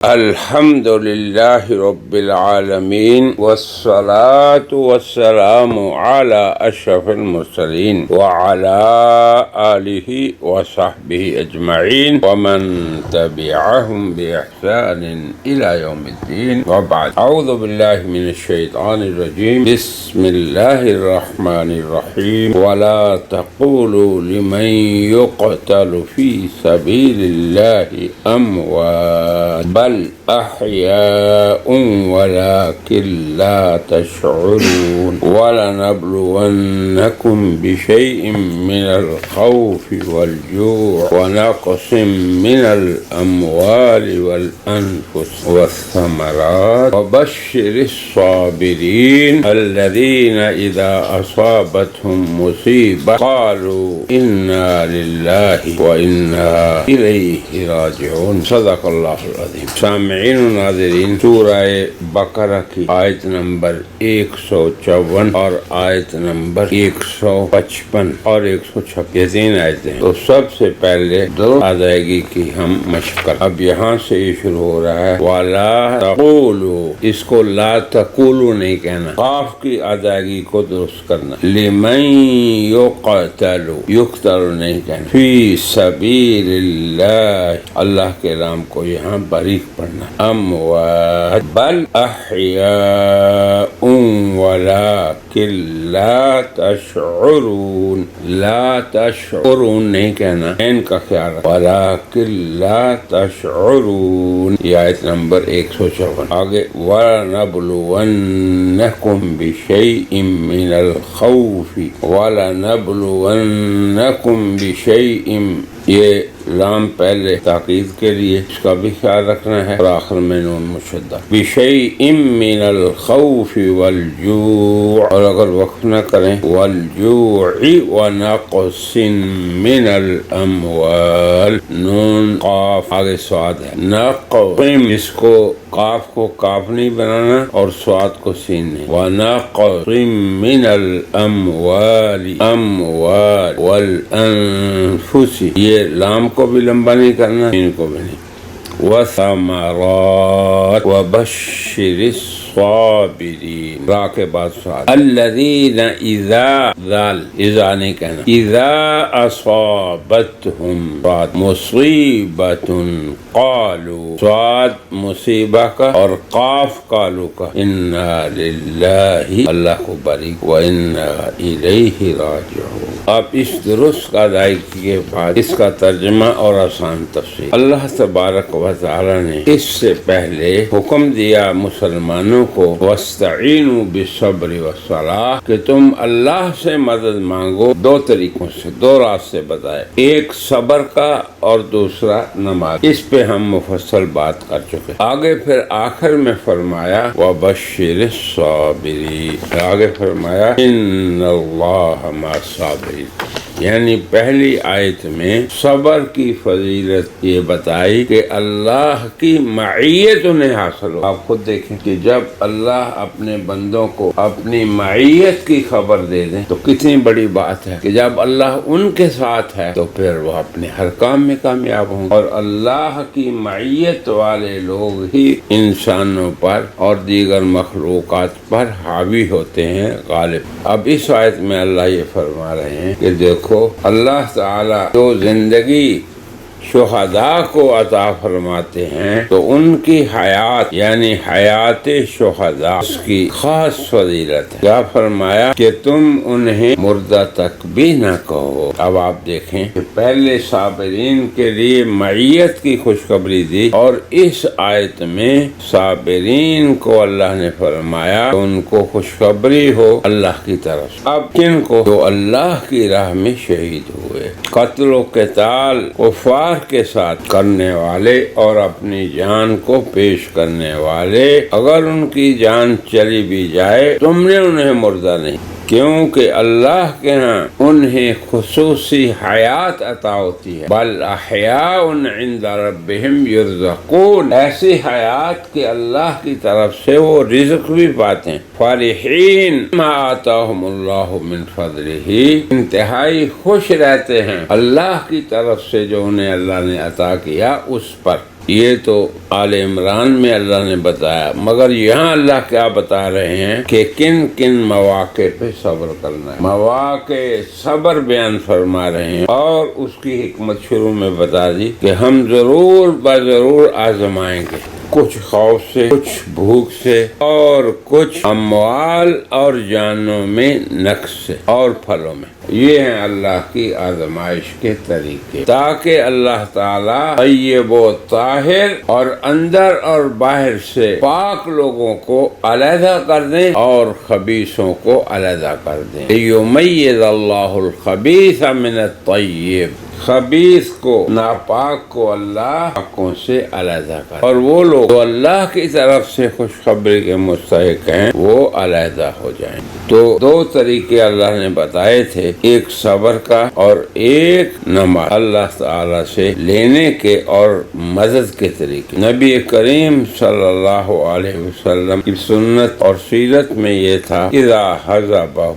الحمد للہ رب العالمین والصلاة والسلام على اشرف المرسلین وعلى آلہ وصحبہ اجمعین ومن تبعہم بإحسان الى یوم الدین وبعد اعوذ باللہ من الشیطان الرجیم بسم اللہ الرحمن الرحیم ولا تقولوا لمن يقتل في سبيل الله اموات بل احیاء ولكن لا تشعرون ولنبلونكم بشيء من الخوف والجوع ونقص من الأموال والأنفس والثمرات وبشر الصابرين الذين إذا أصابتهم مصيبة قالوا إنا لله وإنا إليه راجعون صدق الله العظيم. سامعین و ناظرین، سورہ بقرہ کی آیت نمبر 154 اور آیت نمبر 155 اور 156 یہ تین آیتیں. تو سب سے پہلے درست ادائیگی کی ہم مشق کریں. اب یہاں سے یہ شروع ہو رہا ہے وَلَا تَقُولُوا، اس کو لا تقولوا نہیں کہنا، قاف کی ادائیگی کو درست کرنا. لِمَن يُقْتَلُ يُقْتَلُ نہیں کہنا. فِي سَبِيلِ اللَّهِ، اللہ کے نام کو یہاں باریک پڑھنا. اموات بل احیاء ولكن لا تشعرون، لا تشعرون نہیں کہنا، ان کا خیال رکھنا. ولكن لا تشعرون یہ آیت نمبر 154. آگے وَلَنَبْلُوَنَّكُمْ بِشَيْءٍ مِّنَ الْخَوْفِ وَلَنَبْلُوَنَّكُمْ بِشَيْءٍ، یہ لام پہلے تاکید کے لیے، اس کا بھی خیال رکھنا ہے، اور آخر میں نون مشدہ. بِشَيْءٍ مِّنَ الْخَوْفِ وَالْجُوعِ، اور اگر وقف نہ کریں وَالْجُوعِ وَنَقْصٍ مِّنَ الْأَمْوَالِ، نون قاف آگے سواد ہے. نقم، اس کو قاف کو کاف نہیں بنانا اور سواد کو سین نہیں. وَنَقْصٍ مِّنَ الْأَمْوَالِ اموال والانفس، یہ لام کو بھی لمبا نہیں کرنا، ان کو بھی نہیں. وثمرات وبشر الصابرین، را کے بعد صاد. الذین اذا، ذال اذا نہیں کہنا، اذا اصابتهم صاد مصیبت قالوا، صاد مصیبہ کا اور قاف قالوا کا. انا للہ، اللہ کو باریک، وانا الیہ راجعون. اب اس درست کا ادائیگی کے بعد اس کا ترجمہ اور آسان تفسیر. اللہ تبارک و تعالی نے اس سے پہلے حکم دیا مسلمانوں کو وَاسْتَعِينُوا بِالصَّبْرِ وَالصَّلَاةِ، کہ تم اللہ سے مدد مانگو دو طریقوں سے، دو راستے بتائے، ایک صبر کا اور دوسرا نماز. اس پہ ہم مفصل بات کر چکے. آگے پھر آخر میں فرمایا وَبَشِّرِ الصَّابِرِينَ، آگے فرمایا إِنَّ اللَّهَ مَعَ الصَّابِرِينَ، یعنی پہلی آیت میں صبر کی فضیلت یہ بتائی کہ اللہ کی معیت انہیں حاصل ہو. آپ خود دیکھیں کہ جب اللہ اپنے بندوں کو اپنی معیت کی خبر دے دیں تو کتنی بڑی بات ہے کہ جب اللہ ان کے ساتھ ہے تو پھر وہ اپنے ہر کام میں کامیاب ہوں. اور اللہ کی معیت والے لوگ ہی انسانوں پر اور دیگر مخلوقات پر حاوی ہوتے ہیں، غالب. اب اس آیت میں اللہ یہ فرما رہے ہیں کہ دیکھو اللہ تعالی جو زندگی شہداء کو عطا فرماتے ہیں تو ان کی حیات یعنی حیات شہداء اس کی خاص فضیلت ہے. کیا فرمایا کہ تم انہیں مردہ تک بھی نہ کہو. اب آپ دیکھیں کہ پہلے صابرین کے لیے معیت کی خوشخبری دی، اور اس آیت میں صابرین کو اللہ نے فرمایا کہ ان کو خوشخبری ہو اللہ کی طرف. اب کن کو؟ جو اللہ کی راہ میں شہید ہوئے، قتل و قتال کفار کے ساتھ کرنے والے اور اپنی جان کو پیش کرنے والے، اگر ان کی جان چلی بھی جائے تم نے انہیں مردہ نہیں، کیونکہ اللہ کے ہاں انہیں خصوصی حیات عطا ہوتی ہے. بل احیاء عند ربهم یرزقون، ایسی حیات کہ اللہ کی طرف سے وہ رزق بھی پاتے ہیں. فرحین ما آتاہم اللہ من فضلہ، انتہائی خوش رہتے ہیں اللہ کی طرف سے جو انہیں اللہ نے عطا کیا اس پر. یہ تو آل عمران میں اللہ نے بتایا، مگر یہاں اللہ کیا بتا رہے ہیں کہ کن کن مواقع پہ صبر کرنا ہے۔ مواقع صبر بیان فرما رہے ہیں، اور اس کی حکمت شروع میں بتا دی کہ ہم ضرور بضرور آزمائیں گے، کچھ خوف سے، کچھ بھوک سے، اور کچھ اموال اور جانوں میں نقص سے اور پھلوں میں۔ یہ ہیں اللہ کی آزمائش کے طریقے، تاکہ اللہ تعالیٰ طیب و طاہر اور اندر اور باہر سے پاک لوگوں کو علیحدہ کر دیں اور خبیثوں کو علیحدہ کر دیں۔ یمیز اللہ الخبیث من الطیب، خبیث کو، ناپاک کو اللہ پاکوں سے علیحدہ کر، اور وہ لوگ جو اللہ کی طرف سے خوشخبری کے مستحق ہیں وہ علیحدہ ہو جائیں۔ تو دو طریقے اللہ نے بتائے تھے، ایک صبر کا اور ایک نماز، اللہ تعالی سے لینے کے اور مدد کے طریقے۔ نبی کریم صلی اللہ علیہ وسلم کی سنت اور سیرت میں یہ تھا، اذا حضبہ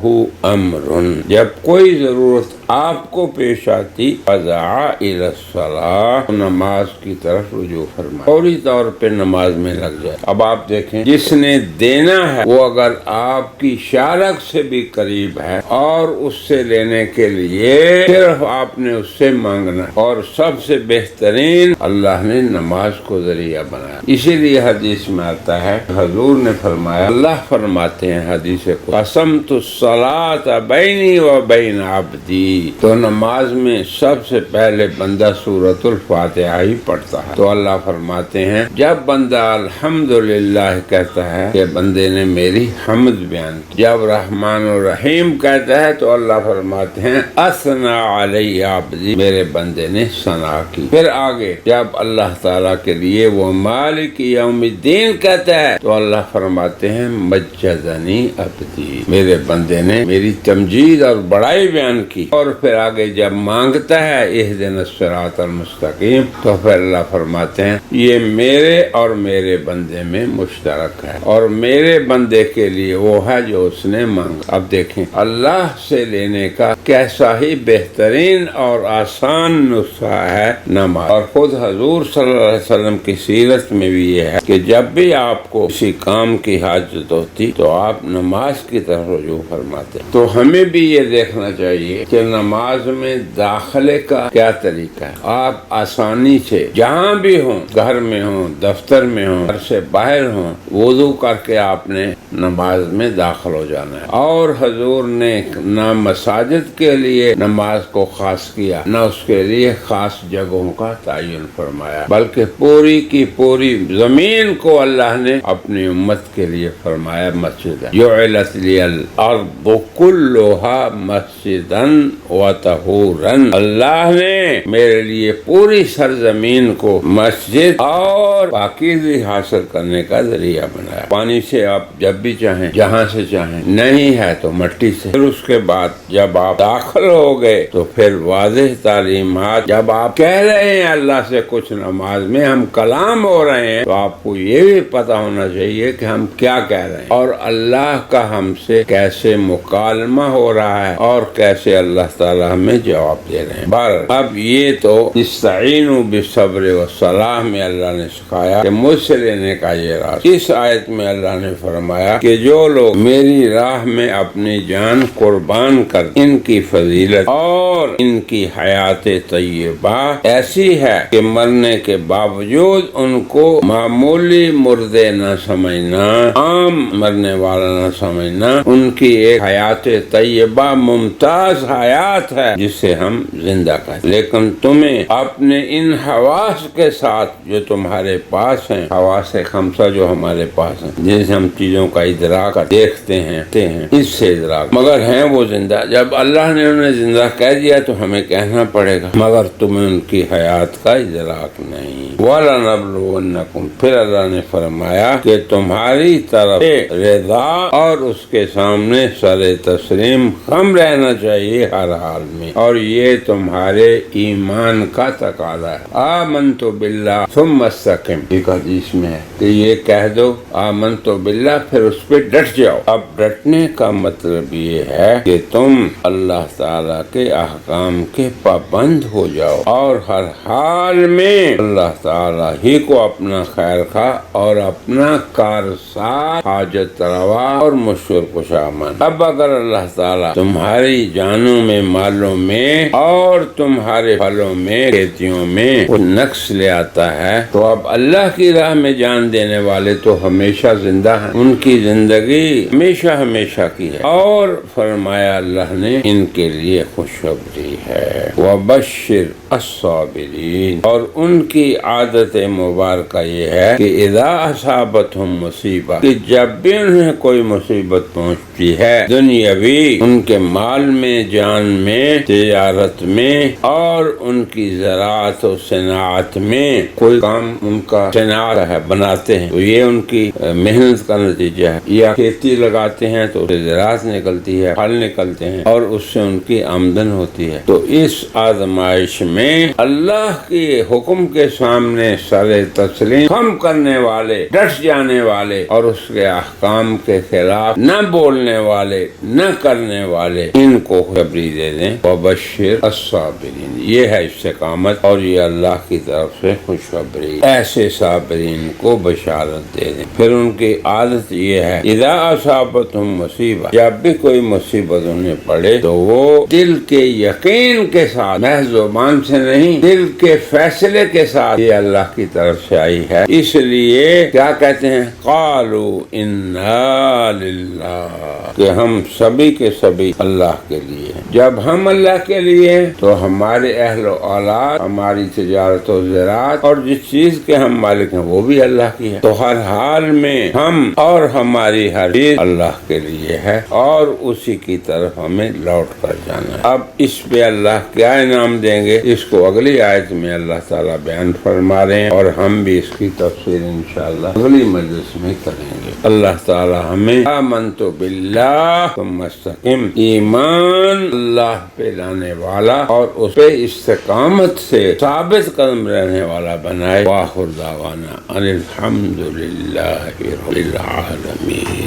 امر، جب کوئی ضرورت آپ کو پیش آتی، فزع الی الصلاۃ، نماز کی طرف رجوع فرمائے، فوری طور پہ نماز میں لگ جائے۔ اب آپ دیکھیں، جس نے دینا ہے وہ اگر آپ کی شارک سے بھی قریب ہے، اور اس سے لینے کے لیے صرف آپ نے اس سے مانگنا، اور سب سے بہترین اللہ نے نماز کو ذریعہ بنایا۔ اسی لیے حدیث میں آتا ہے، حضور نے فرمایا، اللہ فرماتے ہیں حدیث کو، قسمت الصلاۃ بینی و بین عبدی، تو نماز میں سب سے پہلے بندہ سورۃ الفاتحہ ہی پڑھتا ہے، تو اللہ فرماتے ہیں جب بندہ الحمدللہ کہتا ہے کہ بندے نے میری حمد بیان کی، جب رحمان الرحیم کہتا ہے تو اللہ فرماتے ہیں اثنا علی عبدی، میرے بندے نے ثنا کی۔ پھر آگے جب اللہ تعالیٰ کے لیے وہ مالک یوم الدین کہتا ہے تو اللہ فرماتے ہیں مجدنی عبدی، میرے بندے نے میری تمجید اور بڑائی بیان کی۔ اور پھر آگے جب مانگتا ہے اہدنا الصراط المستقیم، تو پھر اللہ فرماتے ہیں یہ میرے اور میرے بندے میں مشترک ہے، اور میرے بندے کے لیے وہ ہے جو اس نے مانگا۔ اب دیکھیں اللہ سے لینے کا کیسا ہی بہترین اور آسان نسخہ ہے نماز، اور خود حضور صلی اللہ علیہ وسلم کی سیرت میں بھی یہ ہے کہ جب بھی آپ کو کسی کام کی حاجت ہوتی تو آپ نماز کی طرف رجوع فرماتے۔ تو ہمیں بھی یہ دیکھنا چاہیے کہ نماز میں داخلے کا کیا طریقہ ہے۔ آپ آسانی سے جہاں بھی ہوں، گھر میں ہوں، دفتر میں ہوں، گھر سے باہر ہوں، وضو کر کے آپ نے نماز میں داخل ہو جانا ہے۔ اور حضور نے نہ مساجد کے لیے نماز کو خاص کیا، نہ اس کے لیے خاص جگہوں کا تعین فرمایا، بلکہ پوری کی پوری زمین کو اللہ نے اپنی امت کے لیے فرمایا مسجد ہے۔ جعلت لی الارض کلھا مسجدا وطہورا، اللہ نے میرے لیے پوری سرزمین کو مسجد اور پاکیزگی حاصل کرنے کا ذریعہ بنایا۔ پانی سے آپ جب بھی چاہیں، جہاں سے چاہیں، نہیں ہے تو مٹی سے۔ پھر اس کے بعد جب آپ داخل ہو گئے تو پھر واضح تعلیمات، جب آپ کہہ رہے ہیں اللہ سے کچھ نماز میں، ہم کلام ہو رہے ہیں، تو آپ کو یہ بھی پتا ہونا چاہیے کہ ہم کیا کہہ رہے ہیں، اور اللہ کا ہم سے کیسے مکالمہ ہو رہا ہے، اور کیسے اللہ تعالیٰ ہمیں جواب دے رہے ہیں۔ بہرحال اب یہ تو استعینوا بالصبر والصلاۃ میں اللہ نے سکھایا کہ مجھ سے لینے کا یہ راز۔ اس آیت میں اللہ نے فرمایا کہ جو لوگ میری راہ میں اپنی جان قربان کر، ان کی فضیلت اور ان کی حیات طیبہ ایسی ہے کہ مرنے کے باوجود ان کو معمولی مردے نہ سمجھنا، عام مرنے والا نہ سمجھنا، ان کی ایک حیات طیبہ ممتاز حیات ہے جسے ہم زندہ کہتے ہیں۔ لیکن تمہیں اپنے ان حواس کے ساتھ جو تمہارے پاس ہیں، حواس خمسہ جو ہمارے پاس ہیں، جن سے ہم چیزوں کا ادراک دیکھتے ہیں، اس سے ادراک، مگر ہیں وہ زندہ۔ جب اللہ نے انہیں زندہ کہہ دیا تو ہمیں کہنا پڑے گا مگر تمہیں ان کی حیات کا ادراک نہیں۔ وَلَنَبْلُوَنَّكُمْ، پھر اللہ نے فرمایا کہ تمہاری طرف رضا اور اس کے سامنے سر تسلیم خم رہنا چاہیے ہر حال میں، اور یہ تمہارے ایمان کا تقاضا ہے۔ آمنت باللہ ثم استقم، ایک حدیث میں ہے کہ یہ کہہ دو آمنت باللہ، پھر اس پہ ڈٹ جاؤ۔ اب ڈٹ ڈٹنے کا مطلب یہ ہے کہ تم اللہ تعالیٰ کے احکام کے پابند ہو جاؤ اور ہر حال میں اللہ تعالیٰ ہی کو اپنا خیر خواہ اور اپنا کارساز، حاجت روا اور مشکل کشا مان۔ اب اگر اللہ تعالیٰ تمہاری جانوں میں، مالوں میں اور تمہارے پھلوں میں، کھیتیوں میں وہ نقص لے آتا ہے تو اب اللہ کی راہ میں جان دینے والے تو ہمیشہ زندہ ہیں، ان کی زندگی ہمیشہ کی ہے، اور فرمایا اللہ نے ان کے لیے خوشخبری ہے، وَبَشِّرْ الصَّابِرِينَ، اور ان کی عادت مبارکہ یہ ہے کہ اذا اصابتہم مصیبہ، کہ جب بھی انہیں کوئی مصیبت پہنچتی ہے، دنیاوی، ان کے مال میں، جان میں، تجارت میں اور ان کی زراعت و صناعت میں، کوئی کام ان کا صناعت ہے، بناتے ہیں تو یہ ان کی محنت کا نتیجہ ہے، یا کھیتی لگاتے ہیں تو زراعت نکلتی ہے، پھل نکلتے ہیں اور اس سے ان کی آمدن ہوتی ہے۔ تو اس آزمائش میں اللہ کے حکم کے سامنے سر تسلیم خم کرنے والے، ڈٹ جانے والے اور اس کے احکام کے خلاف نہ بولنے والے، نہ کرنے والے، ان کو خوشخبری دے دیں، وَبَشِّرْ الصَّابِرِينَ، یہ ہے استقامت اور یہ اللہ کی طرف سے خوشخبری، ایسے صابرین کو بشارت دے دیں۔ پھر ان کی عادت یہ ہے اذا اصابتہم مصیبہ، جب بھی کوئی مصیبت انہیں پڑے تو وہ دل کے یقین کے ساتھ، محض زبان سے نہیں، دل کے فیصلے کے ساتھ یہ اللہ کی طرف سے آئی ہے، اس لیے کیا کہتے ہیں، قالوا انا للہ، کہ ہم سبھی کے سبھی اللہ کے لیے ہیں۔ جب ہم اللہ کے لیے ہیں تو ہمارے اہل و اولاد، ہماری تجارت و زراعت اور جس چیز کے ہم مالک ہیں وہ بھی اللہ کی ہے، تو ہر حال میں ہم اور ہماری ہر چیز اللہ کے لیے ہے اور اسی کی طرف ہمیں لوٹ کر جانا ہے۔ اب اس پہ اللہ کیا انعام دیں گے، اس کو اگلی آیت میں اللہ تعالیٰ بیان فرما رہے ہیں اور ہم بھی اس کی تفسیر انشاءاللہ اگلی مجلس میں کریں گے۔ اللہ تعالیٰ ہمیں آمنت باللہ ثم استقم، ایمان اللہ پہ لانے والا اور اس پہ استقامت سے ثابت قدم رہنے والا بنائے۔ وآخر دعوانا ان الحمد للہ رب العالمین۔